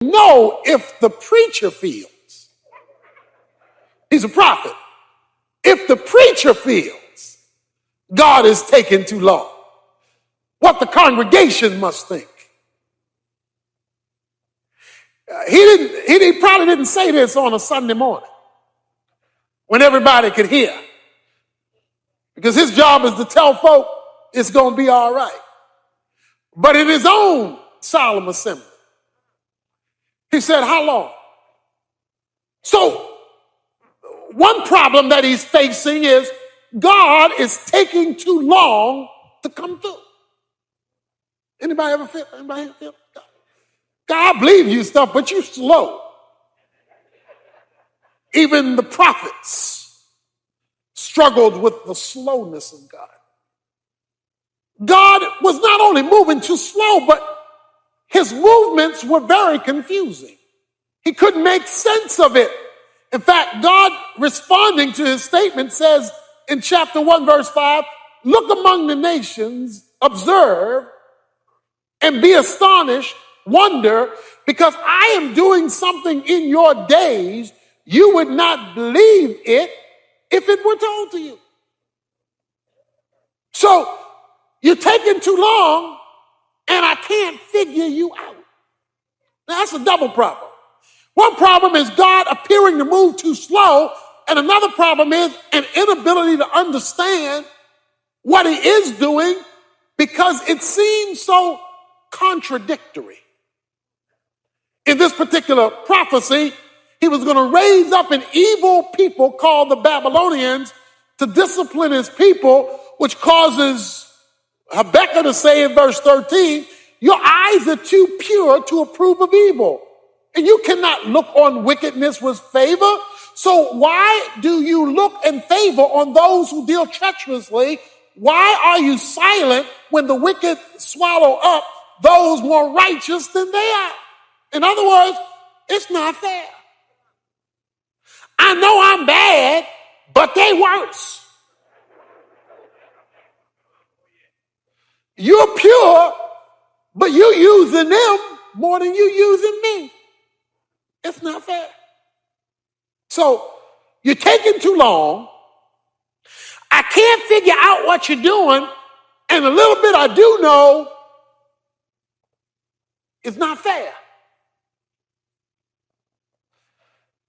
know if the preacher feels, he's a prophet, if the preacher feels God is taking too long, what the congregation must think. He probably didn't say this on a Sunday morning when everybody could hear, because his job is to tell folk it's going to be all right. But in his own solemn assembly, he said, how long? So one problem that he's facing is God is taking too long to come through. Anybody ever feel? God, I believe you stuff, but you're slow. Even the prophets struggled with the slowness of God. God was not only moving too slow, but his movements were very confusing. He couldn't make sense of it. In fact, God, responding to his statement, says in chapter 1, verse 5, look among the nations, observe, and be astonished, wonder, because I am doing something in your days you would not believe it if it were told to you. So you're taking too long and I can't figure you out. Now that's a double problem. One problem is God appearing to move too slow, and another problem is an inability to understand what he is doing because it seems so contradictory. In this particular prophecy, he was going to raise up an evil people called the Babylonians to discipline his people, which causes Habakkuk to say in verse 13, your eyes are too pure to approve of evil, and you cannot look on wickedness with favor. So why do you look in favor on those who deal treacherously? Why are you silent when the wicked swallow up those more righteous than they are? In other words, it's not fair. I know I'm bad, but they worse. You're pure, but you using them more than you using me. It's not fair. So you're taking too long. I can't figure out what you're doing, and a little bit I do know, it's not fair.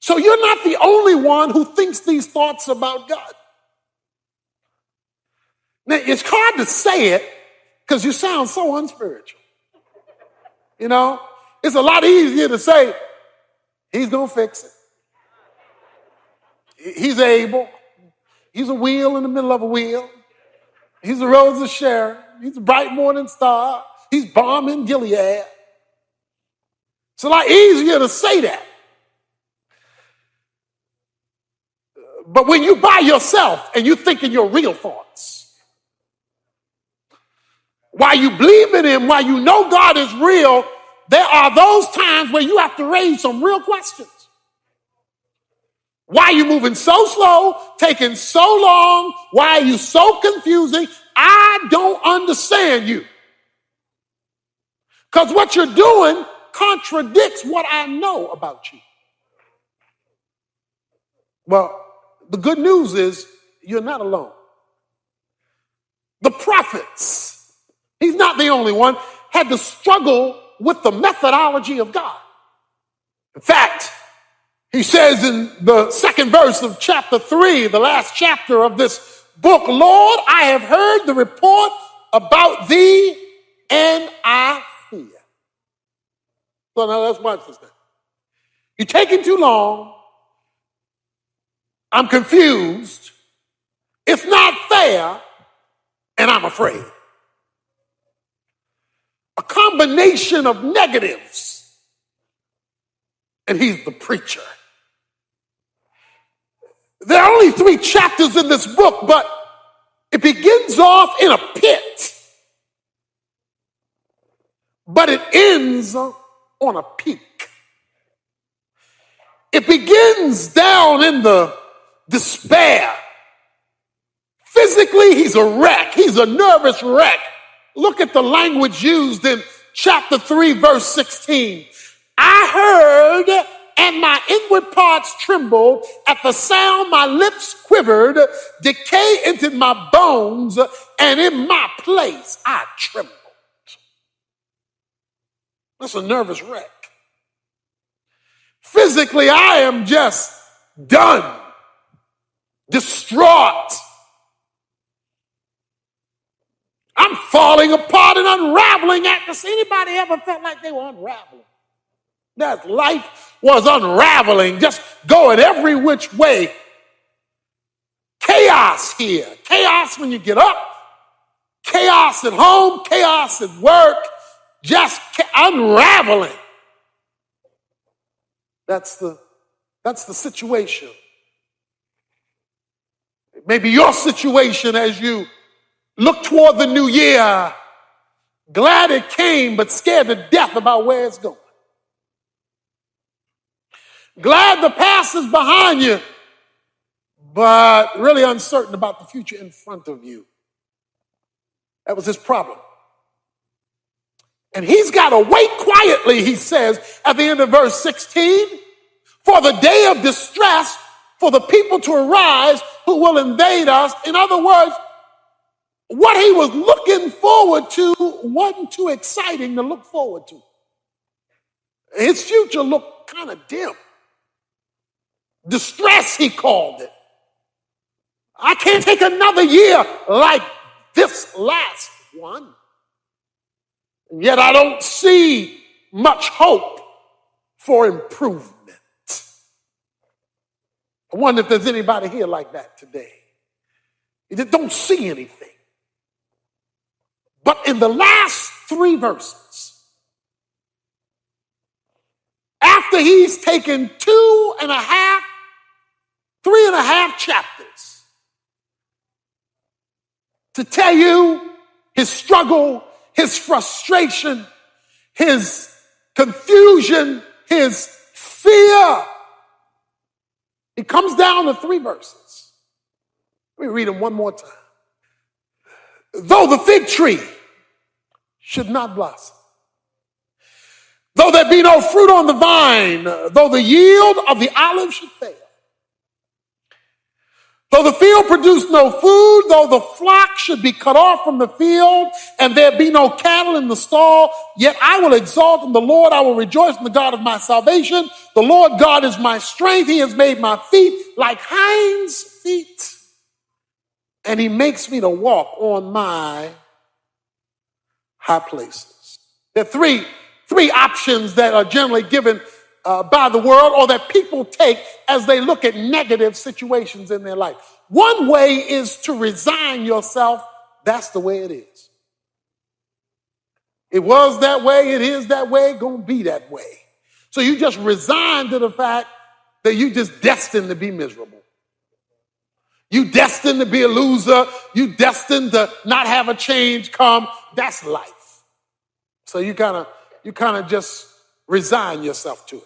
So you're not the only one who thinks these thoughts about God. Now, it's hard to say it because you sound so unspiritual. You know, it's a lot easier to say, he's going to fix it. He's able. He's a wheel in the middle of a wheel. He's a rose of Sharon. He's a bright morning star. He's balm in Gilead. It's a lot easier to say that. But when you by yourself and you thinking your real thoughts, while you believe in him, while you know God is real, there are those times where you have to raise some real questions. Why are you moving so slow, taking so long? Why are you so confusing? I don't understand you. Because what you're doing contradicts what I know about you. Well, the good news is you're not alone. The prophets, he's not the only one, had to struggle with the methodology of God. In fact, he says in the second verse of chapter 3, the last chapter of this book, Lord, I have heard the report about thee and I fear. So now let's watch this thing. You're taking too long. I'm confused. It's not fair, and I'm afraid. A combination of negatives, and he's the preacher. There are only 3 chapters in this book, but it begins off in a pit, but it ends on a peak. It begins down in the despair. Physically, he's a wreck. He's a nervous wreck. Look at the language used in chapter 3, verse 16. I heard, and my inward parts trembled. At the sound, my lips quivered. Decay entered my bones, and in my place, I trembled. That's a nervous wreck. Physically, I am just done, distraught. I'm falling apart and unraveling at this. Anybody ever felt like they were unraveling? That life was unraveling, just going every which way. Chaos here. Chaos when you get up. Chaos at home. Chaos at work. Just unraveling. That's the situation. Maybe your situation as you look toward the new year, glad it came, but scared to death about where it's going. Glad the past is behind you, but really uncertain about the future in front of you. That was his problem. And he's got to wait quietly, he says at the end of verse 16, for the day of distress, for the people to arise who will invade us. In other words, what he was looking forward to wasn't too exciting to look forward to. His future looked kind of dim. Distress, he called it. I can't take another year like this last one. And yet I don't see much hope for improvement. I wonder if there's anybody here like that today. You just don't see anything. But in the last 3 verses, after he's taken 3.5 chapters to tell you his struggle, his frustration, his confusion, his fear, he comes down to 3 verses. Let me read them one more time. Though the fig tree should not blossom, though there be no fruit on the vine, though the yield of the olive should fail, though the field produce no food, though the flock should be cut off from the field, and there be no cattle in the stall, yet I will exalt in the Lord, I will rejoice in the God of my salvation. The Lord God is my strength, he has made my feet like hinds' feet, and he makes me to walk on my high places. There are three options that are generally given by the world, or that people take as they look at negative situations in their life. One way is to resign yourself. That's the way it is. It was that way, it is that way, gonna be that way. So you just resign to the fact that you're just destined to be miserable. You destined to be a loser. You destined to not have a change come. That's life. So you kind of just resign yourself to it.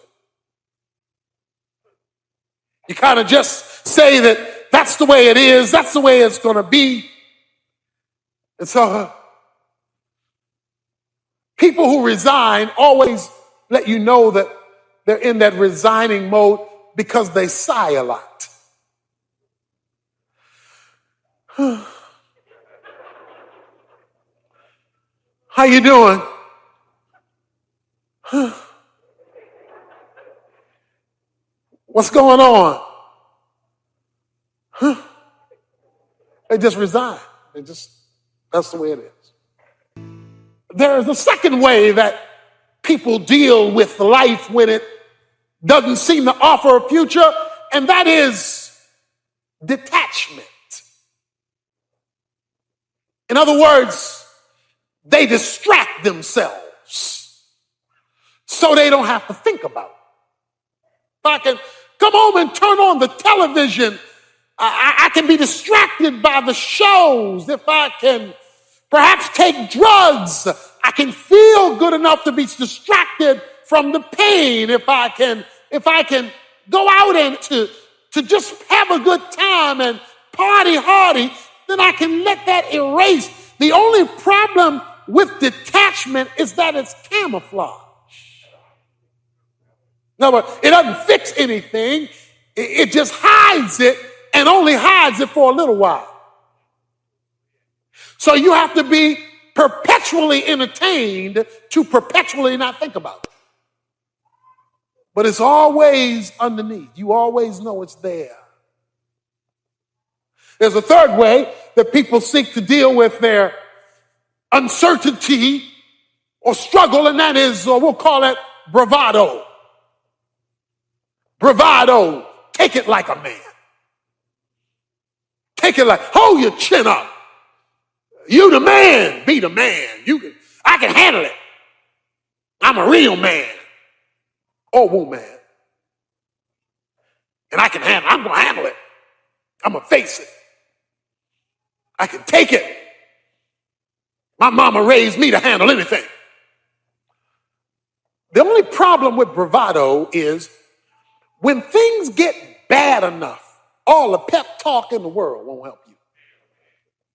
You kind of just say that that's the way it is. That's the way it's going to be. And so people who resign always let you know that they're in that resigning mode because they sigh a lot. How you doing? What's going on? They just resign. That's the way it is. There's a second way that people deal with life when it doesn't seem to offer a future, and that is detachment. In other words, they distract themselves so they don't have to think about it. If I can come home and turn on the television, I can be distracted by the shows. If I can perhaps take drugs, I can feel good enough to be distracted from the pain. If I can go out and to just have a good time and party hardy, then I can let that erase. The only problem with detachment is that it's camouflage. In other words, it doesn't fix anything. It just hides it and only hides it for a little while. So you have to be perpetually entertained to perpetually not think about it. But it's always underneath. You always know it's there. There's a third way that people seek to deal with their uncertainty or struggle, and that is, we'll call it bravado. Bravado. Take it like a man. Take it like, hold your chin up. You the man. Be the man. I can handle it. I'm a real man or woman. And I'm going to handle it. I'm going to face it. I can take it. My mama raised me to handle anything. The only problem with bravado is when things get bad enough, all the pep talk in the world won't help you.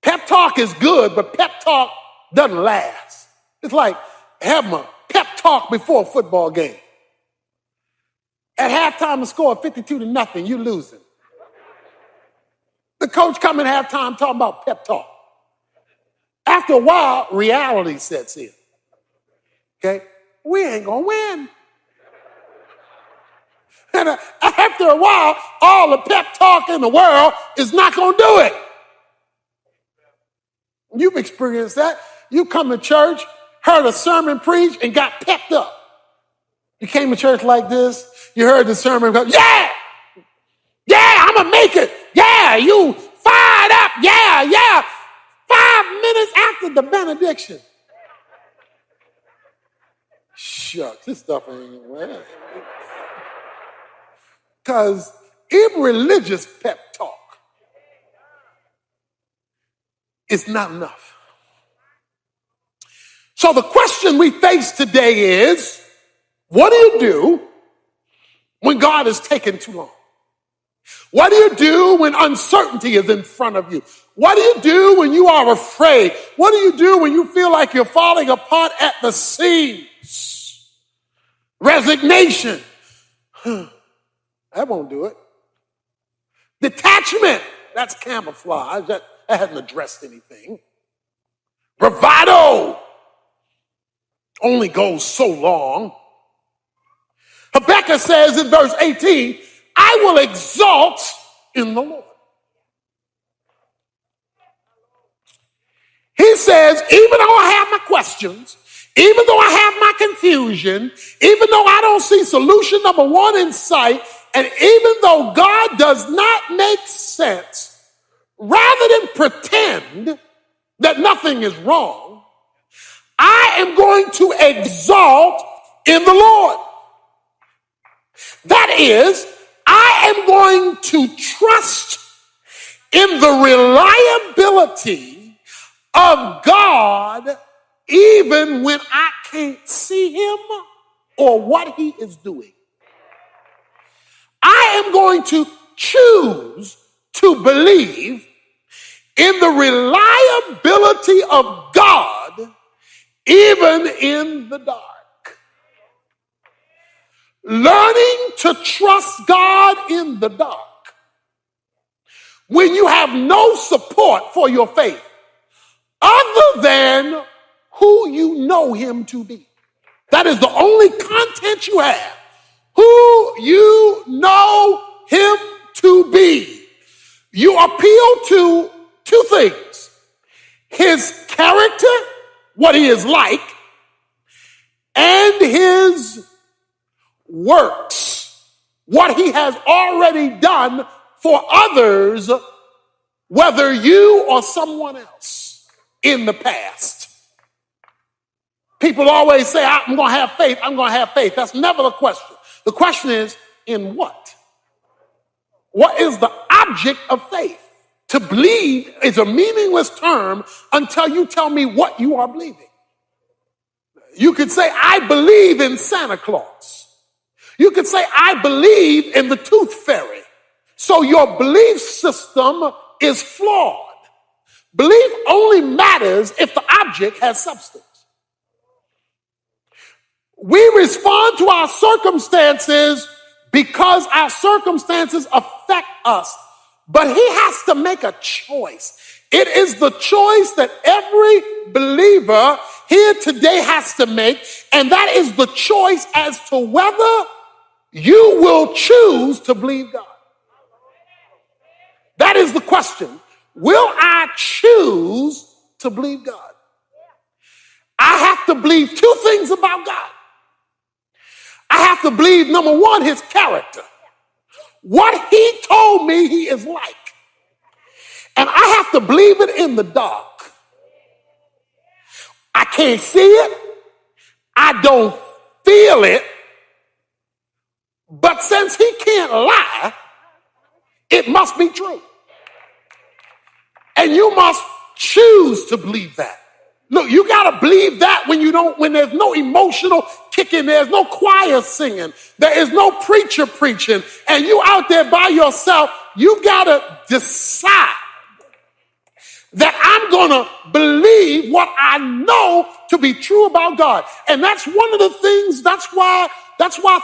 Pep talk is good, but pep talk doesn't last. It's like having a pep talk before a football game. At halftime, the score 52-0, you losing. The coach come in halftime talking about pep talk. After a while, reality sets in. Okay? We ain't going to win. And after a while, all the pep talk in the world is not going to do it. You've experienced that. You come to church, heard a sermon preached, and got pepped up. You came to church like this, you heard the sermon go, yeah, I'm going to make it. Yeah, you fired up. Yeah. 5 minutes after the benediction. Shucks, this stuff ain't well. Because irreligious pep talk is not enough. So the question we face today is, what do you do when God is taking too long? What do you do when uncertainty is in front of you? What do you do when you are afraid? What do you do when you feel like you're falling apart at the seams? Resignation. That won't do it. Detachment. That's camouflage. That hasn't addressed anything. Bravado only goes so long. Habakkuk says in verse 18, I will exalt in the Lord. He says, even though I have my questions, even though I have my confusion, even though I don't see solution number one in sight, and even though God does not make sense, rather than pretend that nothing is wrong, I am going to exalt in the Lord. That is, I am going to trust in the reliability of God even when I can't see him or what he is doing. I am going to choose to believe in the reliability of God even in the dark. Learning to trust God in the dark when you have no support for your faith other than who you know him to be. That is the only content you have. Who you know him to be. You appeal to two things. His character, what he is like, and his works, what he has already done for others, whether you or someone else in the past. People always say, I'm going to have faith, I'm going to have faith. That's never the question. The question is, in what? What is the object of faith? To believe is a meaningless term until you tell me what you are believing. You could say, I believe in Santa Claus. You could say, I believe in the tooth fairy. So your belief system is flawed. Belief only matters if the object has substance. We respond to our circumstances because our circumstances affect us. But he has to make a choice. It is the choice that every believer here today has to make, and that is the choice as to whether you will choose to believe God. That is the question. Will I choose to believe God? I have to believe two things about God. I have to believe, number one, his character. What he told me he is like. And I have to believe it in the dark. I can't see it. I don't feel it. But since he can't lie, it must be true. And you must choose to believe that. Look, you got to believe that when there's no emotional kicking, there's no choir singing, there is no preacher preaching, and you out there by yourself, you got to decide that I'm going to believe what I know to be true about God. And that's one of the things, that's why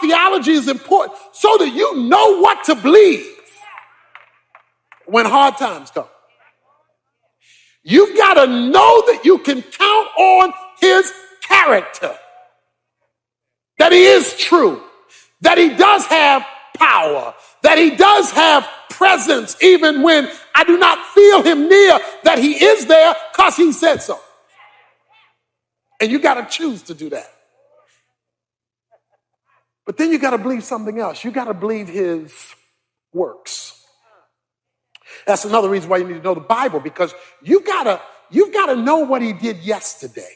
theology is important, so that you know what to believe when hard times come. You've got to know that you can count on his character, that he is true, that he does have power, that he does have presence even when I do not feel him near, that he is there because he said so. And you got to choose to do that. But then you got to believe something else. You got to believe his works. That's another reason why you need to know the Bible, because you've got to know what he did yesterday.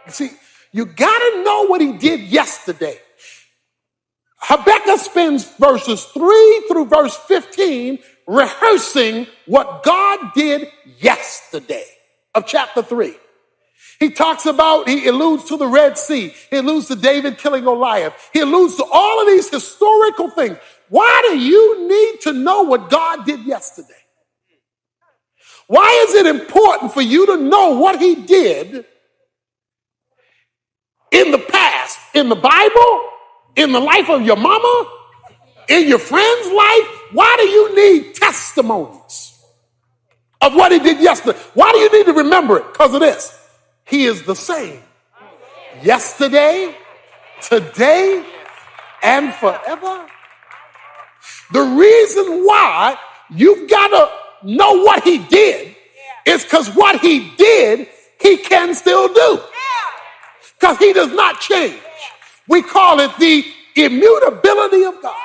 You see, you got to know what he did yesterday. Habakkuk spends verses 3 through verse 15 rehearsing what God did yesterday of chapter 3. He alludes to the Red Sea. He alludes to David killing Goliath. He alludes to all of these historical things. Why do you need to know what God did yesterday? Why is it important for you to know what he did in the past, in the Bible, in the life of your mama, in your friend's life? Why do you need testimonies of what he did yesterday? Why do you need to remember it? Because of this. He is the same yesterday, today, and forever. The reason why you've got to know what he did is because what he did, he can still do. Because he does not change. We call it the immutability of God.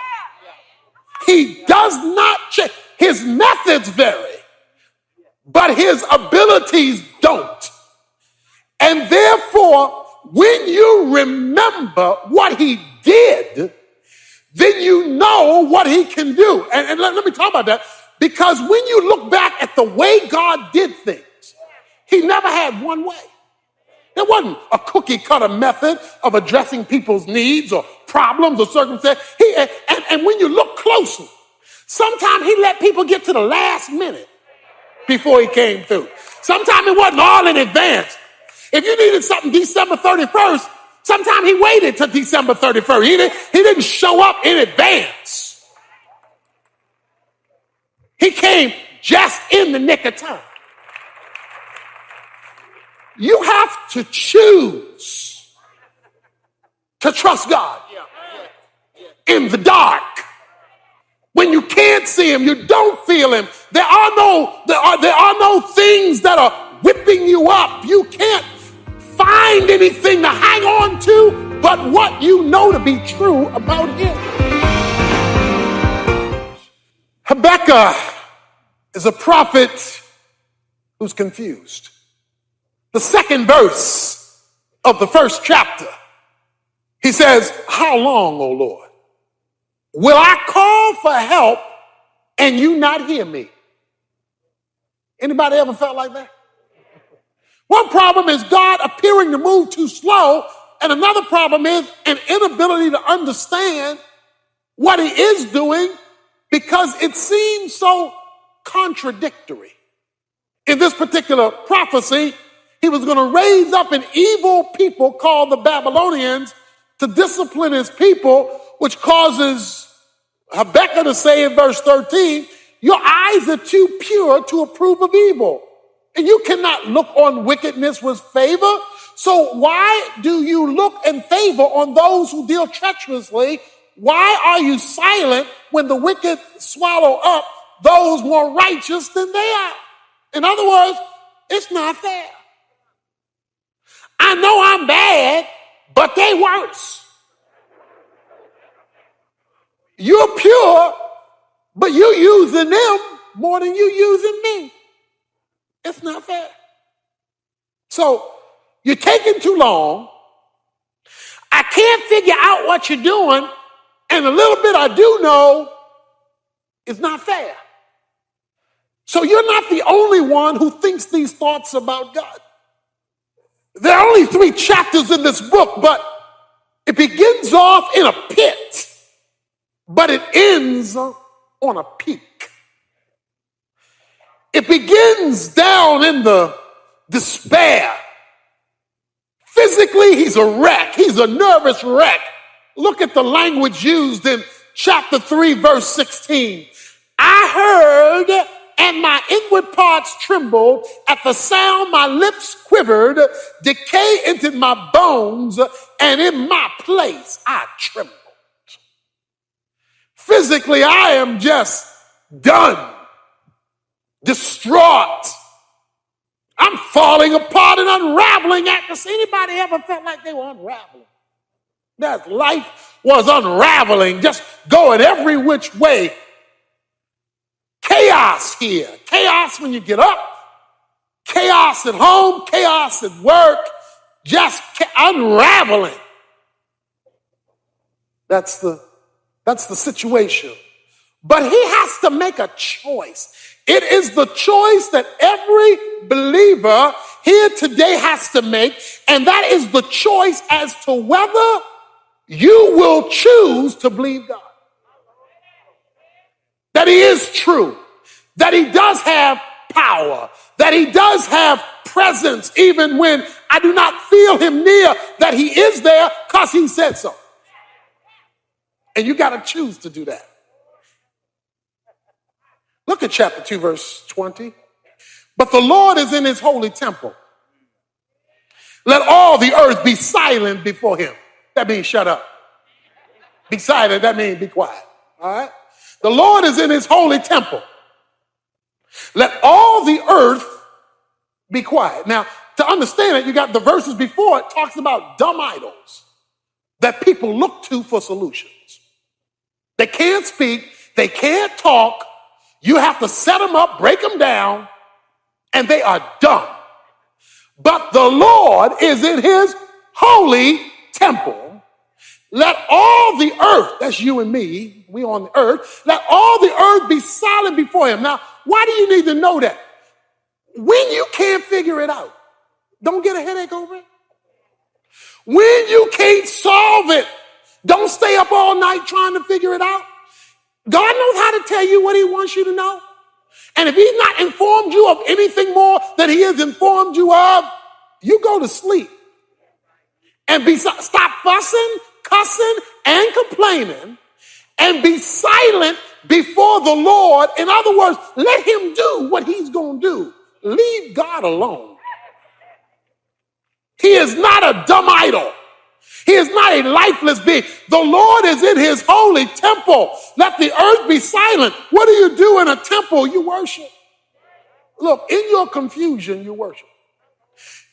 He does not change. His methods vary, but his abilities don't. And therefore, when you remember what he did, then you know what he can do. And let me talk about that. Because when you look back at the way God did things, he never had one way. There wasn't a cookie cutter method of addressing people's needs or problems or circumstances. And when you look closely, sometimes he let people get to the last minute before he came through. Sometimes it wasn't all in advance. If you needed something December 31st, sometimes he waited till December 31st. He didn't show up in advance. He came just in the nick of time. You have to choose to trust God in the dark. When you can't see him, you don't feel him. There are no things that are whipping you up. You can't find anything to hang on to but what you know to be true about him. Habakkuk is a prophet who's confused. The second verse of the first chapter, he says, "How long, O Lord, will I call for help and you not hear me?" Anybody ever felt like that? One problem is God appearing to move too slow, and another problem is an inability to understand what he is doing because it seems so contradictory. In this particular prophecy, he was going to raise up an evil people called the Babylonians to discipline his people, which causes Habakkuk to say in verse 13, your eyes are too pure to approve of evil, and you cannot look on wickedness with favor. So why do you look in favor on those who deal treacherously? Why are you silent when the wicked swallow up those more righteous than they are? In other words, it's not fair. I know I'm bad, but they worse. You're pure, but you using them more than you using me. It's not fair. So you're taking too long. I can't figure out what you're doing, and the little bit I do know is not fair. So you're not the only one who thinks these thoughts about God. There are only 3 chapters in this book, but it begins off in a pit, but it ends on a peak. It begins down in the despair. Physically, he's a wreck. He's a nervous wreck. Look at the language used in chapter 3, verse 16. I heard, and my inward parts trembled. At the sound, my lips quivered. Decay entered my bones, and in my place, I trembled. Physically, I am just done, distraught. I'm falling apart and unraveling at this. Anybody ever felt like they were unraveling? That life was unraveling, just going every which way. Chaos here. Chaos when you get up. Chaos at home. Chaos at work. Just unraveling. That's the situation. But he has to make a choice. It is the choice that every believer here today has to make, and that is the choice as to whether you will choose to believe God. That he is true, that he does have power, that he does have presence even when I do not feel him near, that he is there because he said so. And you got to choose to do that. Look at chapter 2, verse 20. But the Lord is in his holy temple. Let all the earth be silent before him. That means shut up. Be silent, that means be quiet. All right? The Lord is in his holy temple. Let all the earth be quiet. Now, to understand it, you got the verses before it talks about dumb idols that people look to for solutions. They can't speak, they can't talk. You have to set them up, break them down, and they are dumb. But the Lord is in his holy temple. Let all the earth, that's you and me, we on the earth, let all the earth be silent before him. Now, why do you need to know that? When you can't figure it out, don't get a headache over it. When you can't solve it, don't stay up all night trying to figure it out. God knows how to tell you what he wants you to know. And if he's not informed you of anything more than he has informed you of, you go to sleep. And stop fussing, cussing, and complaining, and be silent before the Lord. In other words, let him do what he's going to do. Leave God alone. He is not a dumb idol. He is not a lifeless being. The Lord is in his holy temple. Let the earth be silent. What do you do in a temple? You worship. Look, in your confusion, you worship.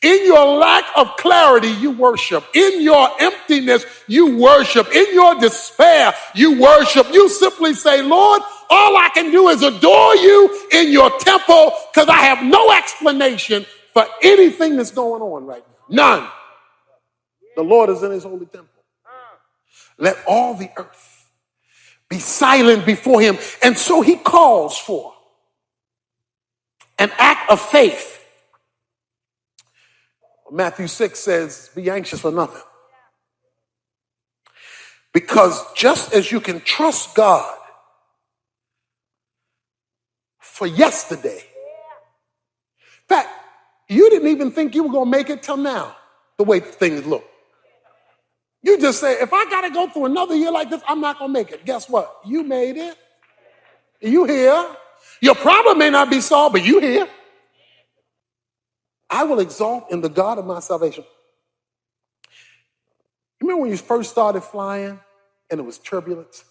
In your lack of clarity, you worship. In your emptiness, you worship. In your despair, you worship. You simply say, Lord, all I can do is adore you in your temple because I have no explanation for anything that's going on right now. None. The Lord is in his holy temple. Let all the earth be silent before him. And so he calls for an act of faith. Matthew 6 says, be anxious for nothing. Because just as you can trust God for yesterday, in fact, you didn't even think you were going to make it till now, the way things look. You just say, if I got to go through another year like this, I'm not going to make it. Guess what? You made it. You here. Your problem may not be solved, but you here. I will exalt in the God of my salvation. You remember when you first started flying and it was turbulence?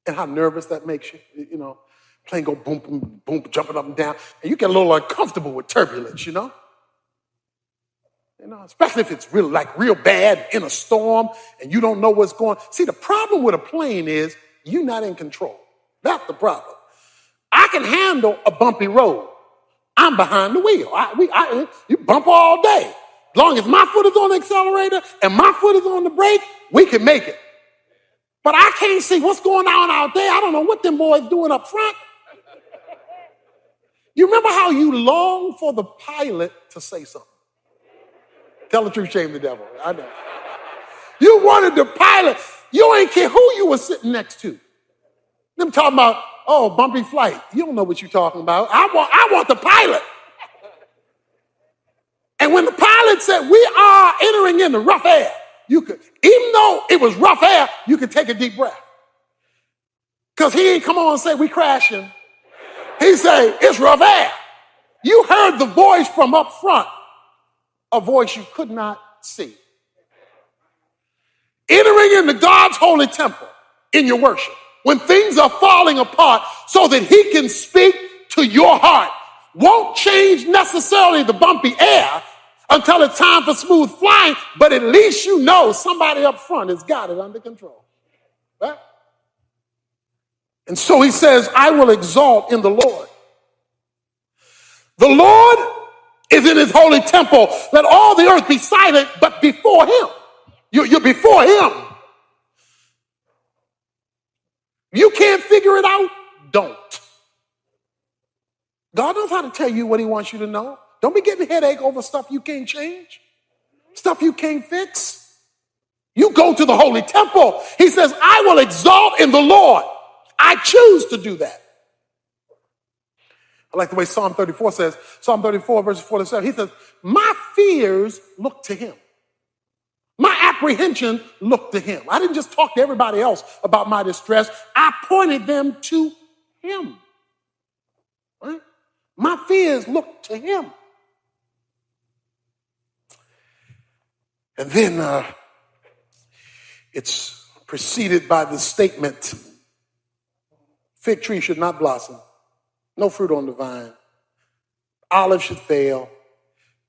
And how nervous that makes you, you know? Plane go boom, boom, boom, jumping up and down. And you get a little uncomfortable with turbulence, you know? Especially if it's real bad in a storm and you don't know what's going on. See, the problem with a plane is you're not in control. That's the problem. I can handle a bumpy road. I'm behind the wheel. You bump all day. As long as my foot is on the accelerator and my foot is on the brake, we can make it. But I can't see what's going on out there. I don't know what them boys doing up front. You remember how you long for the pilot to say something? Tell the truth, shame the devil. I know. You wanted the pilot. You ain't care who you were sitting next to. Them talking about, oh, bumpy flight. You don't know what you're talking about. I want the pilot. And when the pilot said, we are entering into rough air, you could, even though it was rough air, you could take a deep breath. Because he ain't come on and say, we crashing. He said, it's rough air. You heard the voice from up front. A voice you could not see. Entering into God's holy temple in your worship when things are falling apart so that he can speak to your heart won't change necessarily the bumpy air until it's time for smooth flying, but at least you know somebody up front has got it under control. Right? And so he says, I will exalt in the Lord. The Lord is in his holy temple. Let all the earth be silent, but before him. You're before him. You can't figure it out? Don't. God knows how to tell you what he wants you to know. Don't be getting a headache over stuff you can't change, stuff you can't fix. You go to the holy temple. He says, I will exalt in the Lord. I choose to do that. I like the way Psalm 34 says, Psalm 34, verses 4 to 7. He says, my fears look to him. My apprehension looked to him. I didn't just talk to everybody else about my distress. I pointed them to him. Right? My fears looked to him. And then it's preceded by the statement, fig tree should not blossom. No fruit on the vine. Olive should fail.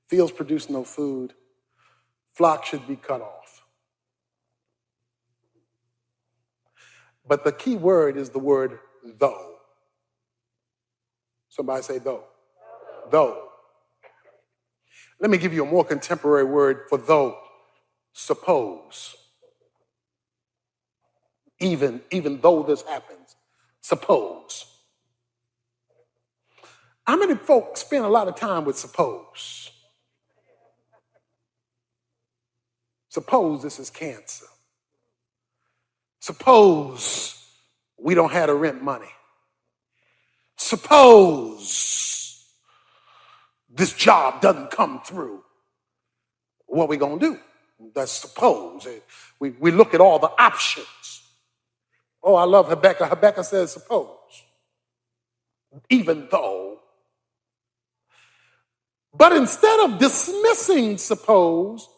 Fields produce no food. Flock should be cut off. But the key word is the word though. Somebody say though. Though. Let me give you a more contemporary word for though. Suppose. Even though this happens. Suppose. How many folks spend a lot of time with suppose? Suppose this is cancer. Suppose we don't have the rent money. Suppose this job doesn't come through. What are we going to do? That's suppose. We look at all the options. Oh, I love Habakkuk. Habakkuk says suppose. Even though. But instead of dismissing suppose,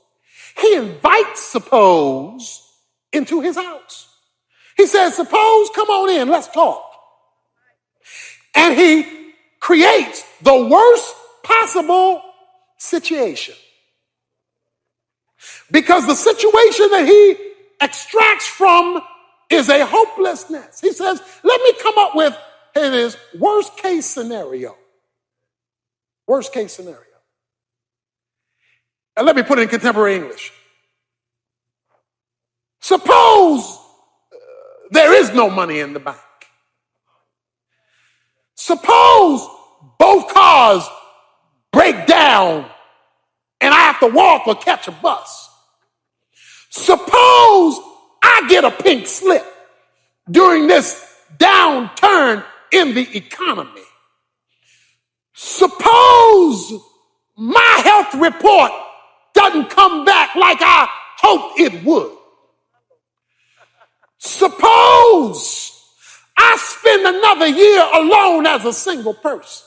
he invites suppose into his house. He says, suppose, come on in, let's talk. And he creates the worst possible situation. Because the situation that he extracts from is a hopelessness. He says, let me come up with his worst case scenario. Worst case scenario. And let me put it in contemporary English. Suppose there is no money in the bank. Suppose both cars break down and I have to walk or catch a bus. Suppose I get a pink slip during this downturn in the economy. Suppose my health report doesn't come back like I hoped it would. Suppose I spend another year alone as a single person.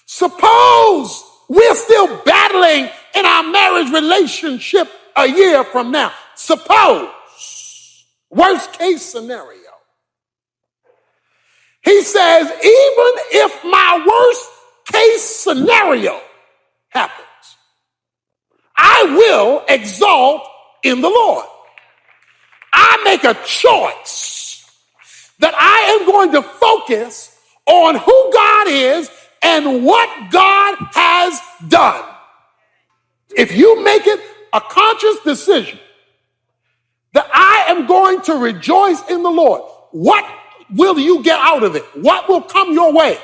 Suppose we're still battling in our marriage relationship a year from now. Suppose, worst case scenario. He says, even if my worst case scenario happens, I will exalt in the Lord. I make a choice that I am going to focus on who God is and what God has done. If you make it a conscious decision that I am going to rejoice in the Lord, what will you get out of it? What will come your way?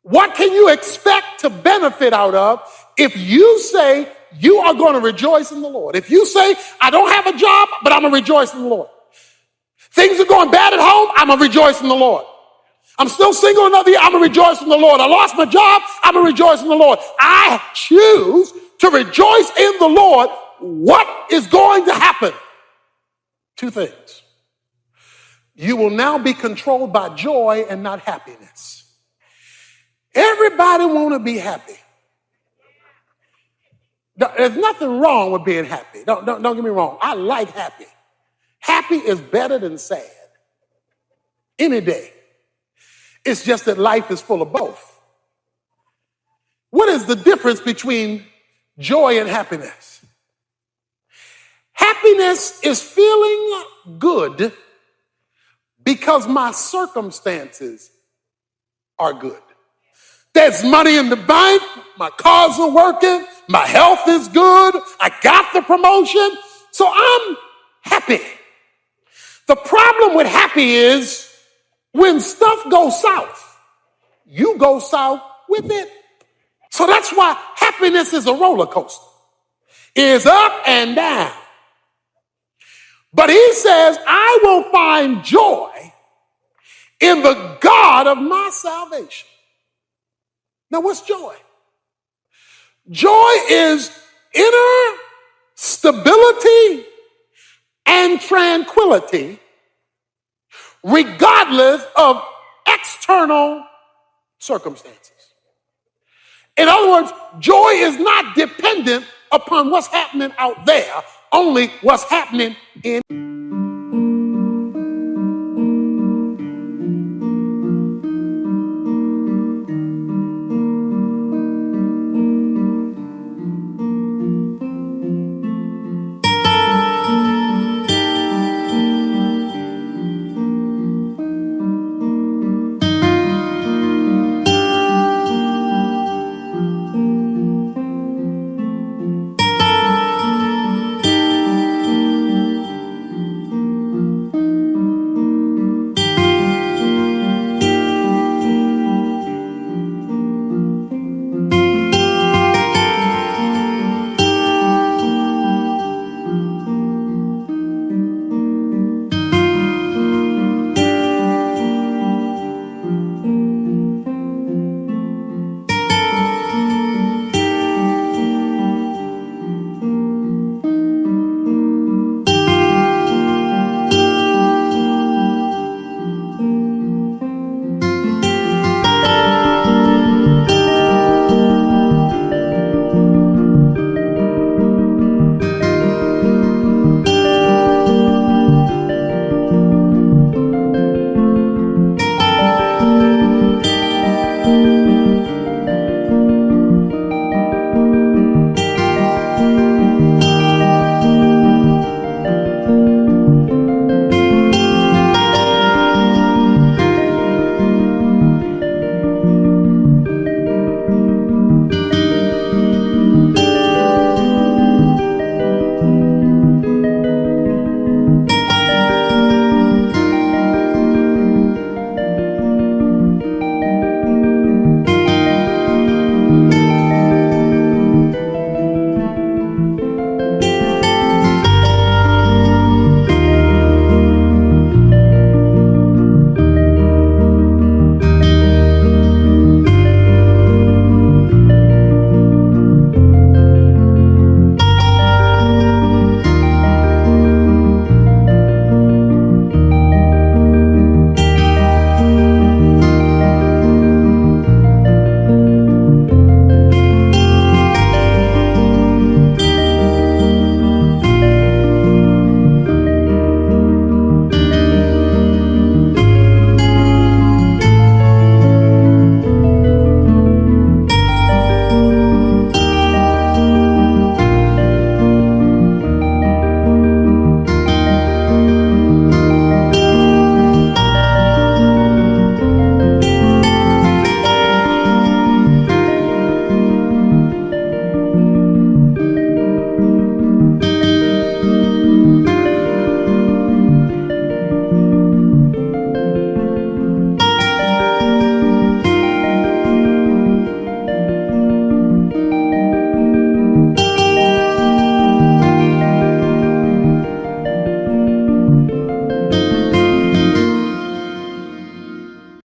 What can you expect to benefit out of if you say you are going to rejoice in the Lord? If you say, I don't have a job, but I'm going to rejoice in the Lord. Things are going bad at home, I'm going to rejoice in the Lord. I'm still single another year, I'm going to rejoice in the Lord. I lost my job, I'm going to rejoice in the Lord. I choose to rejoice in the Lord. What is going to happen? Two things. You will now be controlled by joy and not happiness. Everybody want to be happy. There's nothing wrong with being happy. Don't get me wrong. I like happy. Happy is better than sad. Any day. It's just that life is full of both. What is the difference between joy and happiness? Happiness is feeling good because my circumstances are good. There's money in the bank, my cars are working, my health is good, I got the promotion, so I'm happy. The problem with happy is when stuff goes south, you go south with it. So that's why happiness is a roller coaster. It's up and down. But he says, I will find joy in the God of my salvation. Now, what's joy? Joy is inner stability and tranquility, regardless of external circumstances. In other words, joy is not dependent upon what's happening out there, only what's happening in